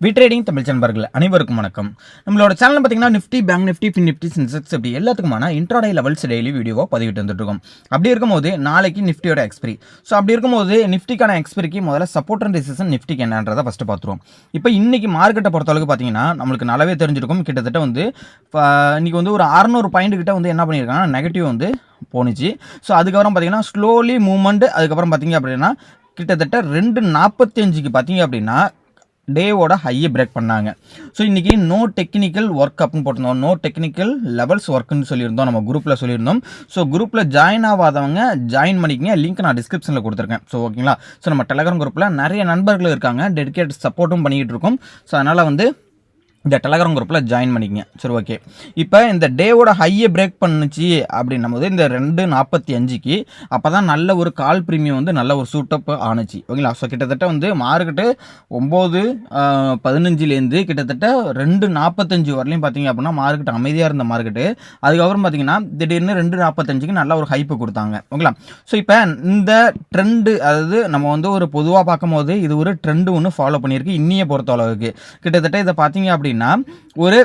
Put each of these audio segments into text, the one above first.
விட்ரேடிங் தமிழ் நண்பர்கள் அனைவருக்கும் வணக்கம். நம்மளோட சேனல் பார்த்தீங்கன்னா Nifty, bank Nifty, fin Nifty, Sensex இப்படி எல்லாத்துக்குமான இன்ட்ராடே லெவல்ஸ் டெய்லி வீடியோவாக பதிவிட்டு வந்துட்டு இருக்கோம். அப்படி இருக்கும்போது நாளைக்கு நிஃப்டியோட எக்ஸ்பிரி. ஸோ அப்படி இருக்கும்போது நிஃப்டிக்கான எக்ஸ்பிரிக்கு முதல்ல சப்போர்ட் அண்ட் ரெசிஸ்டன்ஸ் நிஃப்டிக்கு என்னன்றதை ஃபஸ்ட்டு பார்த்துருவோம். இப்போ இன்னைக்கு மார்க்கெட்டை பொறுத்தளவுக்கு பார்த்தீங்கன்னா நம்மளுக்கு நல்லாவே தெரிஞ்சிருக்கும். கிட்டத்தட்ட வந்து இன்னைக்கு வந்து ஒரு 600 பாயிண்ட் கிட்ட வந்து என்ன பண்ணியிருக்காங்கன்னா நெகட்டிவ் வந்து போணுச்சு. ஸோ அதுக்கப்புறம் பார்த்தீங்கன்னா ஸ்லோலி மூவ்மெண்ட், அதுக்கப்புறம் பார்த்தீங்க அப்படின்னா கிட்டத்தட்ட 2:45க்கு பார்த்தீங்க அப்படின்னா டேவோட ஹையை பிரேக் பண்ணாங்க. ஸோ இன்றைக்கி நோ டெக்னிக்கல் ஒர்க் அப்னு போட்டிருந்தோம், நோ டெக்னிக்கல் லெவல்ஸ் ஒர்க்குன்னு சொல்லியிருந்தோம், நம்ம குரூப்பில் சொல்லியிருந்தோம். ஸோ குரூப்பில் ஜாயின் ஆகாதவங்க ஜாயின் பண்ணிக்கிங்க, லிங்க் நான் டிஸ்கிரிப்ஷனில் கொடுத்துருக்கேன். ஸோ ஓகேங்களா. ஸோ நம்ம டெலகிராம் குரூப்பில் நிறைய நண்பர்கள் இருக்காங்க, டெடிகேட் சப்போர்ட்டும் பண்ணிக்கிட்டு இருக்கோம். ஸோ அதனால் வந்து இந்த டெலகிராம் குரூப்பில் ஜாயின் பண்ணிக்கங்க. சரி, ஓகே. இப்போ இந்த டேவோட ஹையை பிரேக் பண்ணுச்சு அப்படின்னும் போது இந்த 2:45க்கு அப்போ தான் நல்ல ஒரு கால் ப்ரீமியம் வந்து நல்ல ஒரு சூட்டப் ஆணுச்சு. ஓகேங்களா. ஸோ கிட்டத்தட்ட வந்து மார்க்கெட்டு 9:15லேருந்து கிட்டத்தட்ட 2:45 வரலையும் பார்த்தீங்க அப்படின்னா மார்க்கெட் அமைதியாக இருந்த மார்க்கெட்டு. அதுக்கப்புறம் பார்த்தீங்கன்னா திடீர்னு 2:45க்கு நல்ல ஒரு ஹைப்பு கொடுத்தாங்க. ஓகேங்களா. ஸோ இப்போ இந்த ட்ரெண்டு, அதாவது நம்ம வந்து ஒரு பொதுவாக பார்க்கும்போது இது ஒரு ட்ரெண்டு ஒன்று ஃபாலோ பண்ணியிருக்கு இன்னியை பொறுத்த அளவுக்கு. கிட்டத்தட்ட இதை பார்த்தீங்க அப்படின்னா ஒரு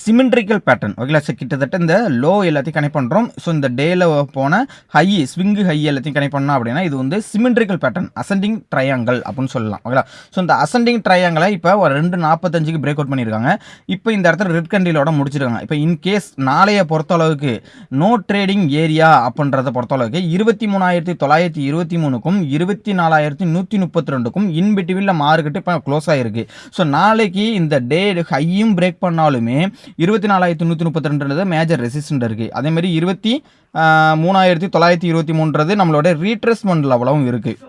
சிமெண்ட்ரிக்கல் பேட்டர்ன். ஓகேங்களா. ஸோ கிட்டத்தட்ட இந்த லோ எல்லாத்தையும் கனெக்ட் பண்ணுறோம். ஸோ இந்த டேயில் போன ஹை, ஸ்விங்கு ஹை எல்லாத்தையும் கனெக்ட் பண்ணோம் அப்படின்னா இது வந்து சிமெண்ட்ரிக்கல் பேட்டர்ன், அசெண்டிங் ட்ரையாங்கல் அப்படின்னு சொல்லலாம். ஓகேங்களா. ஸோ இந்த அசெண்டிங் ட்ரையாங்கலை இப்போ ஒரு 2:45க்கு பிரேக் அவுட் பண்ணியிருக்காங்க. இப்போ இந்த இடத்துல ரெட் கண்டிலோட முடிச்சிருக்காங்க. இப்போ இன்கேஸ் நாளைய பொறுத்தளவுக்கு நோ ட்ரேடிங் ஏரியா அப்படின்றத பொறுத்தளவுக்கு 23,923க்கும் 24,132க்கும் இன்பிட்வீனில் மார்க்கெட்டு இப்போ க்ளோஸ் ஆகிருக்கு. ஸோ நாளைக்கு இந்த டே ஹையும் பிரேக் பண்ணாலுமே 24,132 மேஜர் ரெசிஸ்டன்ட் இருக்குது. அதேமாதிரி 23,923 நம்மளோட ரீட்ரேஸ்மெண்ட் லெவலும் இருக்குது.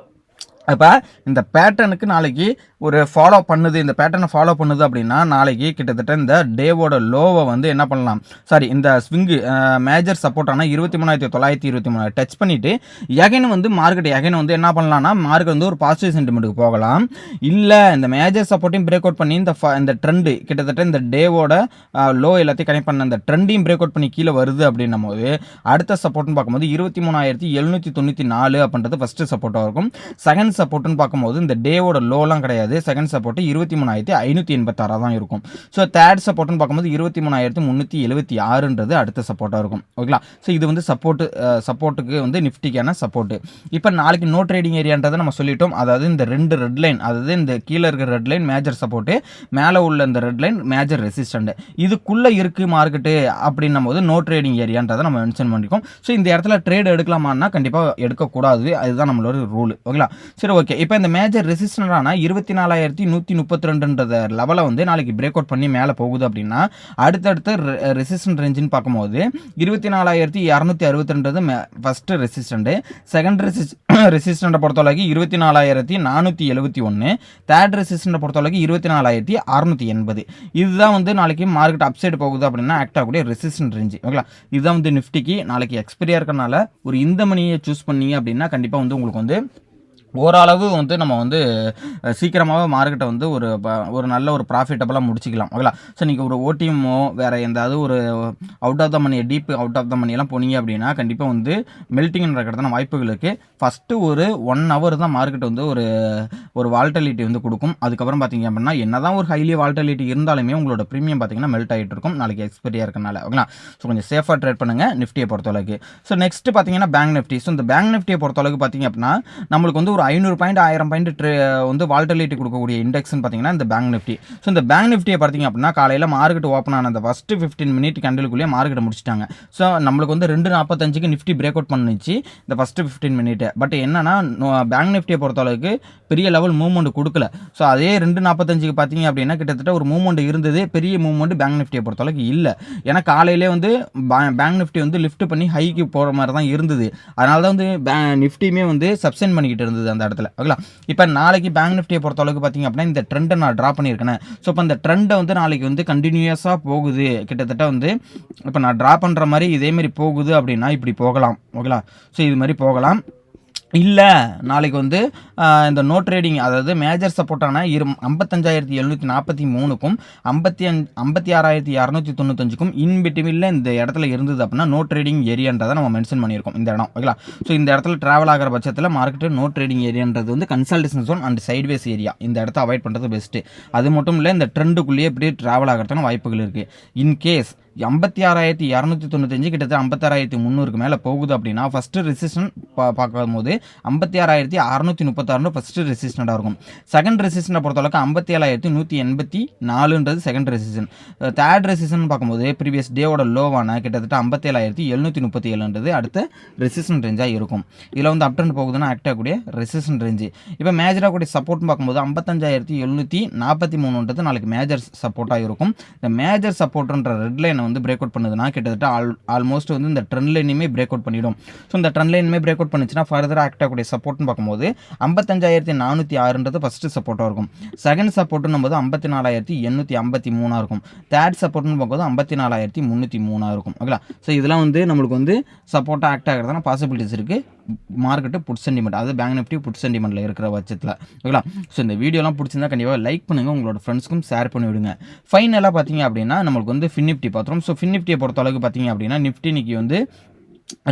அப்போ இந்த பேட்டர்னுக்கு நாளைக்கு ஒரு ஃபாலோ பண்ணுது, இந்த பேட்டர்னை ஃபாலோ பண்ணுது அப்படின்னா நாளைக்கு கிட்டத்தட்ட இந்த டேவோட லோவை வந்து என்ன பண்ணலாம், சாரி இந்த ஸ்விங்கு மேஜர் சப்போர்ட்டான 23,923 டச் பண்ணிவிட்டு எகைன் வந்து மார்க்கெட் எகைன் வந்து என்ன பண்ணலாம்னா மார்க்கெட் வந்து ஒரு பாசிட்டிவ் சென்டிமெண்ட்டுக்கு போகலாம். இல்லை இந்த மேஜர் சப்போர்ட்டையும் பிரேக் அவுட் பண்ணி இந்த ட்ரெண்டு கிட்டத்தட்ட இந்த டேவோட லோ எல்லாத்தையும் கனெக்ட் பண்ண இந்த ட்ரெண்டையும் பிரேக் அவுட் பண்ணி கீழே வருது அப்படின்னும் போது அடுத்த சப்போர்ட்னு பார்க்கும்போது 23,794 அப்படின்றது ஃபஸ்ட்டு சப்போர்ட்டாக இருக்கும். செகண்ட் சப்போர்ட்னு பார்க்கும்போது இந்த டேவோட லோலாம் கிடையாது, செகண்ட் சப்போர்ட் 23,586 தான் இருக்கும். ஸோ தேர்ட் சப்போர்ட்னு பார்க்கும்போது 23,376ன்றது அடுத்த சப்போர்ட்டாக இருக்கும். ஓகேங்களா. ஸோ இது வந்து சப்போர்ட்டுக்கு வந்து நிஃப்டிக்கான சப்போர்ட்டு. இப்போ நாளைக்கு நோ ட்ரேடிங் ஏரியான்றதை நம்ம சொல்லிட்டோம். அதாவது இந்த ரெண்டு ரெட் லைன், அதாவது இந்த கீழே இருக்கிற ரெட் லைன் மேஜர் சப்போர்ட்டு, மேலே உள்ள இந்த ரெட் லைன் மேஜர் ரெசிஸ்டன்ட், இதுக்குள்ளே இருக்குது மார்க்கெட்டு அப்படின்னும் போது நோ ட்ரேடிங் ஏரியான்றதை நம்ம மென்ஷன் பண்ணிக்கோம். ஸோ இந்த இடத்துல ட்ரேட் எடுக்கலாமான்னா கண்டிப்பாக எடுக்கக்கூடாது, அதுதான் நம்மளோட ரூல். ஓகேங்களா. சரி, ஓகே. இப்போ இந்த மேஜர் ரெசிஸ்டன்டான 24,132 லெவலை வந்து நாளைக்கு பிரேக் அவுட் பண்ணி மேலே போகுது அப்படின்னா அடுத்தடுத்த ரெசிஸ்டன்ட் ரேஞ்சுன்னு பார்க்கும்போது 24,262 ஃபஸ்ட்டு ரெசிஸ்டண்ட்டு, செகண்ட் ரெசிஸ்டண்ட்டை பொறுத்தவரைக்கு 24,471, தேர்ட் ரெசிஸ்டண்ட்டை பொறுத்தவரைக்கு 24,680. இதுதான் வந்து நாளைக்கு மார்க்கெட் அப்சைடு போகுது அப்படின்னா ஆக்ட் ஆகக்கூடிய ரெசிஸ்டன்ட் ரேஞ்சு. ஓகேங்களா. இதுதான் வந்து நிஃப்டிக்கு நாளைக்கு எக்ஸ்பீரியாக இருக்கிறனால ஒரு இந்த மணியை சூஸ் பண்ணீங்க அப்படின்னா கண்டிப்பாக வந்து உங்களுக்கு வந்து ஓரளவு வந்து நம்ம வந்து சீக்கிரமாகவே மார்க்கெட்டை வந்து ஒரு நல்ல ஒரு ப்ராஃபிட்டபுளாக முடிச்சிக்கலாம். ஓகேங்களா. ஸோ நீங்கள் ஒரு ஓடிஎம்மோ வேறு எந்தாவது ஒரு out of the money, deep out of the மணியெல்லாம் போனீங்க அப்படின்னா கண்டிப்பாக வந்து மெல்ட்டிங் நடக்கிறதான வாய்ப்புகள் இருக்குது. ஃபஸ்ட்டு ஒரு 1 hour தான் மார்க்கெட் வந்து ஒரு வால்டலிட்டி வந்து கொடுக்கும். அதுக்கப்புறம் பார்த்தீங்க அப்படின்னா என்ன தான் ஒரு ஹைலி வால்டலிட்டி இருந்தாலுமே உங்களோட ப்ரீமியம் பார்த்தீங்கன்னா மெல்ட் ஆகிட்டு இருக்கும் நாளைக்கு எக்ஸ்பீரியாக இருக்கனால. ஓகேங்களா. ஸோ கொஞ்சம் சேஃபாக ட்ரேட் பண்ணுங்கள் நிஃப்டியை பொறுத்தளவுக்கு. ஸோ நெக்ஸ்ட் பார்த்தீங்கன்னா பேங்க் நிஃப்டி. ஸோ இந்த பேங்க் நிஃப்டியை பொறுத்தளவுக்கு பார்த்தீங்க அப்படின்னா நம்மளுக்கு வந்து ஒரு 500 பாயிண்ட் 1000 பாயிண்ட் வந்து வால்டலிட்டி கொடுக்கக்கூடிய இண்டெக்ஸ்னு பார்த்தீங்கன்னா இந்த பேங்க் நிஃப்டி. ஸோ இந்த பேங்க் நிஃப்டியை பார்த்தீங்க அப்படின்னா காலையில் மார்க்கெட் ஓப்பன் ஆன அந்த ஃபஸ்ட்டு 15 மினிட் கண்டலுக்குள்ளேயே மார்க்கெட்டை முடிச்சிட்டாங்க. ஸோ நம்மளுக்கு வந்து 2:45க்கு நிஃப்டி பிரேக் அவுட் பண்ணிச்சு இந்த ஃபஸ்ட்டு 15 மினிட். பட் என்னன்னா பேங்க் நிஃப்டியை பொறுத்தளவுக்கு பெரிய லெவல் மூவ்மெண்ட் கொடுக்கல. ஸோ அதே 2:45க்கு பார்த்தீங்க அப்படின்னா கிட்டத்தட்ட ஒரு மூவ்மெண்ட் இருந்தது, பெரிய மூவ்மெண்ட் பேங்க் நிஃப்டியை பொறுத்தளவுக்கு இல்லை. ஏன்னா காலையிலே வந்து பேங்க் நிஃப்டி வந்து லிஃப்ட் பண்ணி ஹைக்கு போகிற மாதிரி தான் இருந்தது. அதனால தான் வந்து நிஃப்டியுமே வந்து சப்சென்ட் பண்ணிக்கிட்டு இருந்தது அந்த இடத்துல. ஓகேங்களா. இப்போ நாளைக்கு பேங்க் நிஃப்டியை பொறுத்தளவுக்கு பார்த்தீங்க அப்படின்னா இந்த ட்ரெண்டை நான் ட்ரா பண்ணியிருக்கேன். ஸோ இப்போ இந்த ட்ரெண்டை வந்து நாளைக்கு வந்து கண்டினியூஸாக போகுது, கிட்டத்தட்ட வந்து இப்போ நான் ட்ரா பண்ணுற மாதிரி இதேமாரி போகுது அப்படின்னா இப்படி போகலாம். ஓகேங்களா. ஸோ இது மாதிரி போகலாம். இல்லை நாளைக்கு வந்து இந்த நோ ட்ரேடிங் அதாவது மேஜர் சப்போர்ட்டான 55,743க்கும் 56,295க்கும் இன்பிட்வீனில் இந்த இடத்துல இருந்தது அப்படின்னா நோ ட்ரேடிங் ஏரியான்றதை நம்ம மென்ஷன் பண்ணியிருக்கோம் இந்த இடம் ஓகேங்களா. ஸோ இந்த இடத்துல ட்ராவல் ஆகிற பட்சத்தில் மார்க்கெட்டு நோ ட்ரேடிங் ஏரியான்றது வந்து consultation zone and sideways area, இந்த இடத்த அவாய்ட் பண்ணுறது பெஸ்ட்டு. அது மட்டும் இல்லை இந்த ட்ரெண்டுக்குள்ளேயே இப்படியே ட்ராவல் ஆகிறதுக்கான வாய்ப்புகள் இருக்குது. இன்கேஸ் 56,295 கிட்டத்தட்ட 56,300க்கு மேலே போகுது அப்படின்னா ஃபஸ்ட்டு ரெசிஸ்டன் பார்க்கும்போது 56,636 ஃபஸ்ட்டு ரெசிஸ்டண்டாக இருக்கும். செகண்ட் ரெசிஸ்டனை பொறுத்தளவுக்கு 57,184ன்றது செகண்ட் ரெசிஸ்டன். தேர்ட் ரெசிஸ்டன் பார்க்கும்போது ப்ரீவியஸ் டேவோட லோவான கிட்டத்தட்ட 57,737ன்றது அடுத்த ரெசிஸ்டன் ரேஞ்சாக இருக்கும். இதில் வந்து அப் ட்ரெண்ட் போகுதுன்னா ஆக்ட் ஆகக்கூடிய ரெசிஸ்டன் ரேஞ்சு. இப்போ மேஜராக கூடிய சப்போர்ட்னு பார்க்கும்போது 55,743ன்றது நாளைக்கு மேஜர் சப்போர்ட்டாக இருக்கும். இந்த மேஜர் சப்போர்ட்ன்ற ரெட் லைனை வந்து பிரேக் அவுட் பண்ணுதுன்னா கிட்டத்தட்ட ஆல்மோஸ்ட் வந்து இந்த ட்ரெண்ட் லைனுமே பிரேக் அவுட் பண்ணிடும். ஸோ இந்த ட்ரெண்ட் லைனுமே பிரேக் அவுட் பண்ணிச்சுன்னா ஃபர்தர் ஆக்ட் ஆகக்கூடிய சப்போர்ட்னு பார்க்கும்போது 55,406ன்றது ஃபஸ்ட்டு சப்போர்ட்டாக இருக்கும். செகண்ட் சப்போர்ட்னு போது 54,853 இருக்கும். தேர்ட் சப்போர்ட்னு பார்க்கும்போது 54,303 இருக்கும் ஓகேங்களா. ஸோ இதெல்லாம் வந்து நம்மளுக்கு வந்து சப்போர்ட்டாக ஆக்ட் ஆகிறதான பாசிபிலிட்டிஸ் இருக்குது. மார்க்கெட்டு புட் சென்டிமெண்ட் அதாவது பேங்க் நிஃப்டி புட் சென்டிமெண்ட்டில் இருக்கிற பட்சத்தில் ஓகேங்களா. ஸோ இந்த வீடியோலாம் பிடிச்சிருந்தா கண்டிப்பாக லைக் பண்ணுங்கள், உங்களோட ஃப்ரெண்ட்ஸ்க்கும் ஷேர் பண்ணி விடுங்க. ஃபைனலாக பார்த்தீங்க அப்படின்னா நம்மளுக்கு வந்து ஃபின் நிஃப்டி பார்த்துரும். ஸோ ஃபின் நிஃப்டியை பொறுத்த அளவுக்கு பார்த்தீங்க அப்படின்னா நிஃப்டி இன்னைக்கு வந்து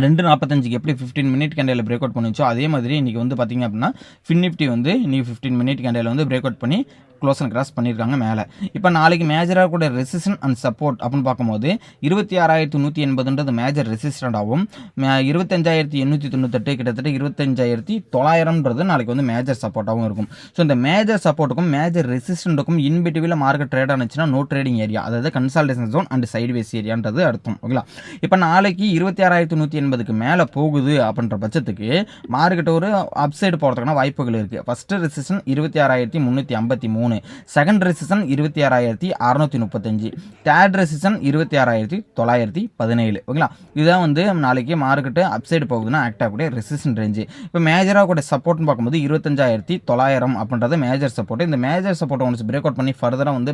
2:45க்கு எப்படி 15 மினிட் கேண்டில் பிரேக் அவுட் பண்ணிச்சோ அதே மாதிரி இன்றைக்கி வந்து பார்த்திங்க அப்படின்னா ஃபின் நிஃப்டி வந்து இன்றைக்கி 15 மினிட் கேண்டில் வந்து பிரேக் அவுட் பண்ணி க்ளோஸ் அண்ட் கிராஸ் பண்ணியிருக்காங்க மேலே. இப்போ நாளைக்கு மேஜராக கூட ரெசிஸ்டன் அண்ட் சப்போர்ட் அப்படின்னு பார்க்கும்போது 26,180ன்றது மேஜர் ரெசிஸ்டண்டாகவும் 25,898 கிட்டத்தட்ட 25,900ன்றது நாளைக்கு வந்து மேஜர் சப்போர்ட்டாகவும் இருக்கும். ஸோ இந்த மேஜர் சப்போர்ட்டுக்கும் மேஜர் ரெசிஸ்டண்ட்டுக்கும் இன்பிட்வீனில் மார்க்கெட் ட்ரேட் ஆனிச்சுன்னா நோ ட்ரேடிங் ஏரியா அதாவது கன்சல்டேஷன் ஜோன் அண்ட் சைட்வேஸ் ஏரியான்றது அர்த்தம் ஓகேங்களா. இப்போ நாளைக்கு 26,180க்கு மேலே போகுது அப்படின்ற பட்சத்துக்கு மார்க்கெட் ஒரு அப்சைடு போகிறதுக்கான வாய்ப்புகள் இருக்குது. First resistance 26,353, second resistance 26,635, third resistance 26,917 ஓகேங்களா. இதுதான் வந்து நாளைக்கு மார்க்கெட்டு அப்சைடு போகுதுன்னா ஆக்ட் ஆகக்கூடிய ரெசிஸ்டன் ரேஞ்சு. இப்போ மேஜராக கூட சப்போர்ட்னு பார்க்கும்போது 25,900 அப்படின்றது மேஜர் சப்போர்ட். இந்த major support once break out பண்ணி ஃபர்தராக வந்து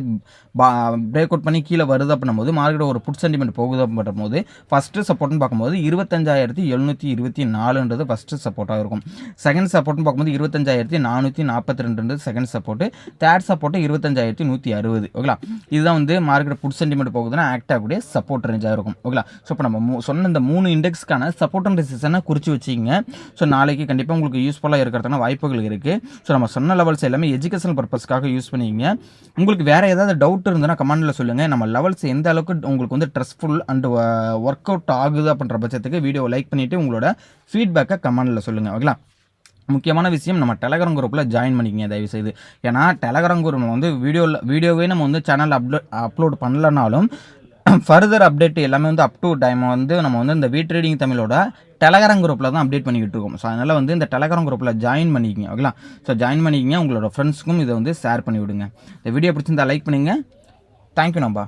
பிரேக் அவுட் பண்ணி கீழே வருது அப்படின்னும் போது மார்க்கெட் ஒரு புட் சென்டிமெண்ட் போகுது அப்படின்ற போது ஃபஸ்ட்டு சப்போர்ட்னு பார்க்கும்போது 25,724ன்றது ஃபஸ்ட்டு சப்போர்ட்டாக இருக்கும். செகண்ட் சப்போர்ட்னு பார்க்கும்போது 25,442ன்றது செகண்ட் சப்போர்ட்டு. தேர்ட் சப்போர்ட்டு 25,160 ஓகேங்களா. இதுதான் வந்து மார்க்கெட் புட் சென்டிமெண்ட் போகுதுன்னா ஆக்ட் ஆகக்கூடிய சப்போர்ட் ரேஞ்சாக இருக்கும் ஓகேங்களா. ஸோ இப்போ நம்ம சொன்ன இந்த 3 இண்டெக்ஸ்க்கான சப்போர்ட் அண்ட் ரெசிஸ்டன்ஸை குறித்து வச்சிங்க. ஸோ நாளைக்கு கண்டிப்பாக உங்களுக்கு யூஸ்ஃபுல்லாக இருக்கிறதுக்கான வாய்ப்புகள் இருக்குது. ஸோ நம்ம சொன்ன லெவல்ஸ் எல்லாமே எஜுகேஷனல் பர்பஸ்க்காக யூஸ் பண்ணிக்கிங்க. உங்களுக்கு வேறு ஏதாவது டவுட் இருந்ததுன்னா கமெண்ட்டில் சொல்லுங்கள். நம்ம லெவல்ஸ் எந்த அளவுக்கு உங்களுக்கு வந்து ட்ரெஸ்ஃபுல் அண்ட் ஒர்க் அவுட் ஆகுது அப்படின்ற பட்சத்துக்கு வீடியோ லைக் பண்ணிவிட்டு உங்களோட ஃபீட்பேக்கை கமெண்ட்டில் சொல்லுங்கள் ஓகேங்களா. முக்கியமான விஷயம் நம்ம டெலகிராம் குரூப்பில் ஜாயின் பண்ணிக்கிங்க தயவுசெய்து. ஏன்னா டெலகிராம் குரூப் வந்து வீடியோவே நம்ம வந்து சேனல் அப்லோட் பண்ணலனாலும் ஃபர்தர் அப்டேட் எல்லாமே வந்து அப் டு டைம் வந்து நம்ம வந்து இந்த வீ ட்ரேடிங் தமிழோட டெலகிராம் குரூப்பில் தான் அப்டேட் பண்ணிக்கிட்டு இருக்கோம். ஸோ அதனால் வந்து இந்த டெலகிராம் குரூப்பில் ஜாயின் பண்ணிக்கிங்க ஓகேங்களா. ஸோ ஜாயின் பண்ணிக்கிங்க, உங்களோட ஃப்ரெண்ட்ஸ்க்கும் இதை வந்து ஷேர் பண்ணி விடுங்க. இந்த வீடியோ பிடிச்சிருந்தா லைக் பண்ணுங்கள். தேங்க்யூ நம்பா.